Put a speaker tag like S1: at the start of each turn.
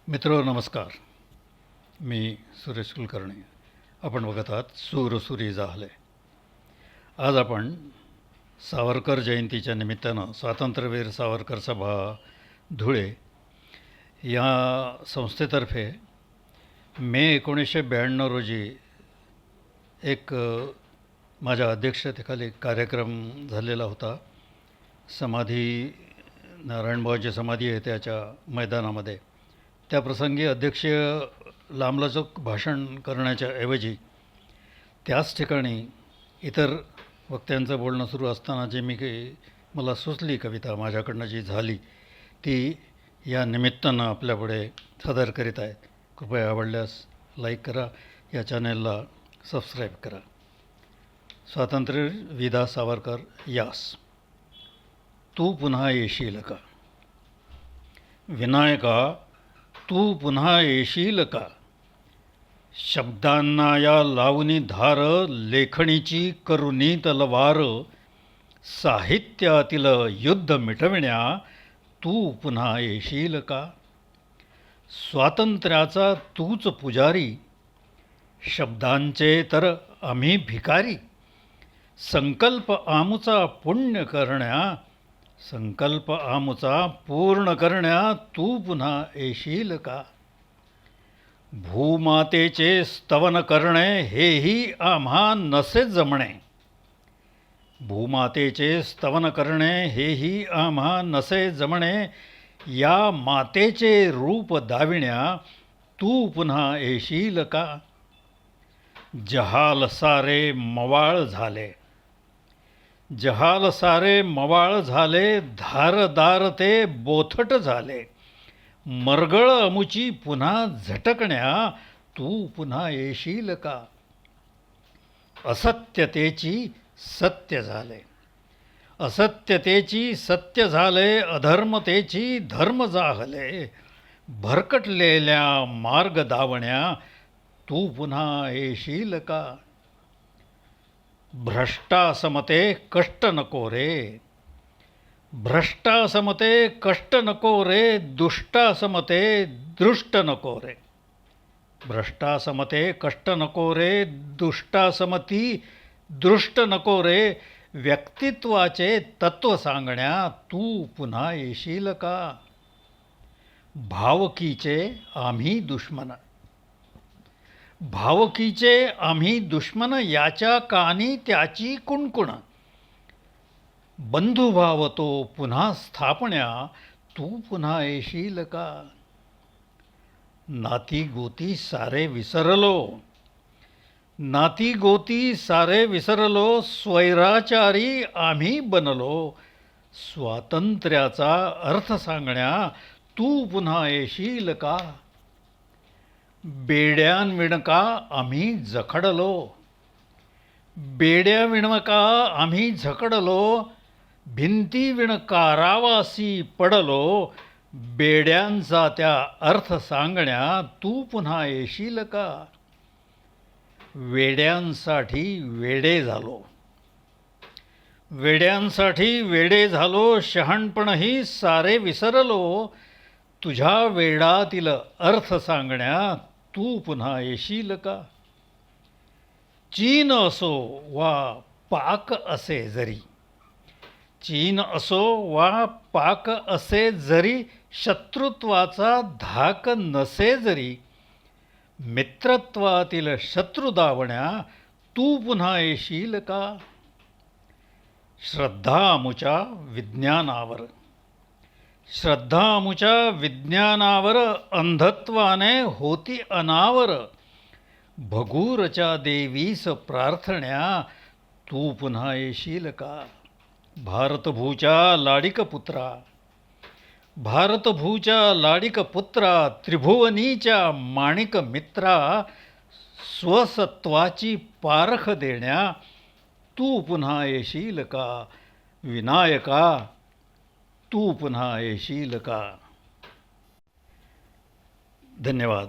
S1: मित्र नमस्कार. मी सुरेश कुलकर्णी. आपण बघत आहात सूर सुरी जाहले. आज आपण सावरकर जयंतीच्या निमित्तानं स्वातंत्र्यवीर सावरकर सभा धुळे या संस्थेतर्फे मे 1992 रोजी एक माझ्या अध्यक्षतेखाली कार्यक्रम झालेला होता. समाधी नारायणभाऊची समाधी आहे त्याच्या मैदानामध्ये. त्याप्रसंगी अध्यक्षीय लांबलचक भाषण करण्याच्या ऐवजी त्याच ठिकाणी इतर वक्त्यांचं बोलणं सुरू असताना जे मला सुचली कविता माझ्याकडनं जी झाली ती या निमित्तानं आपल्यापुढे सादर करीत आहे. कृपया आवडल्यास लाईक करा, या चॅनेलला सबस्क्राईब करा. स्वातंत्र्य विदा सावरकर यास. तू पुन्हा येशील का विनायका, तू पुन्हा येशील का. शब्दांना या लावणी धार, लेखणीची करुणी तलवार. साहित्यातील युद्ध मिटविण्या तू पुन्हा येशील का. स्वातंत्र्याचा तूच पुजारी, शब्दांचे तर आम्ही भिकारी. संकल्प आमुचा पुण्य करण्या, संकल्प आमुचा पूर्ण करण्या तू पुन्हा येशील का. भूमातेचे स्तवन करणे हेही आम्हा नसे जमणे. भूमातेचे स्तवन करणे हेही आम्हा नसे जमणे. या मातेचे रूप दाविण्या तू पुन्हा येशील का. जहाल सारे मवाळ झाले, जहाल सारे मवाळ झाले. धारदार ते बोथट झाले. मरगळ अमुची पुन्हा झटकण्या तू पुन्हा येशील का. असत्यतेची सत्य झाले, असत्यतेची सत्य झाले. अधर्मतेची धर्म जाहले. भरकटलेल्या मार्ग दावण्या तू पुन्हा येशील का. भ्रष्टासमते कष्ट नको रे, भ्रष्टासमते कष्ट नको रे. दुष्टासमते दृष्ट नको रे. भ्रष्टासमते कष्ट नको रे, दुष्टासमती दृष्ट नको रे. व्यक्तित्वाचे तत्व सांगण्या तू पुन्हा येशील का. भावकीचे आम्ही दुश्मन, भावकीचे आम्ही दुश्मन. याच्या कानी त्याची कुणकुण. बंधुभाव तो पुन्हा स्थापण्या तू पुन्हा येशील का. नाती गोती सारे विसरलो, नाती गोती सारे विसरलो. स्वैराचारी आम्ही बनलो. स्वातंत्र्याचा अर्थ सांगण्या तू पुन्हा येशील का. बेड्यांविणका आम्ही जखडलो, बेड्याविणका आम्ही झकडलो. भिंती विणकारावासी पडलो. बेड्यांचा त्या अर्थ सांगण्या तू पुन्हा येशील का. वेड्यांसाठी वेडे झालो, वेड्यांसाठी वेडे झालो. शहाणपणही सारे विसरलो. तुझ्या वेडातील अर्थ सांगण्या तू पुन्हा येशील का. चीन असो वा पाक असे जरी, चीन असो वा पाक असे जरी. शत्रुत्वाचा धाक नसे जरी. मित्रत्वातील शत्रू दावण्या तू पुन्हा येशील का. श्रद्धा अमुच्या विज्ञानावर, श्रद्धा अमुच्या विज्ञानावर. अंधत्वाने होती अनावर. भगूरच्या देवीस प्रार्थण्या तू पुन्हा येशील का. भारतभूच्या लाडिक पुत्रा, भारतभूच्या लाडिक पुत्रा. त्रिभुवनीच्या माणिक मित्रा. स्वसत्वाची पारख देण्या तू पुन्हा येशील का. विनायका, तू पुन्हा येशील का. धन्यवाद.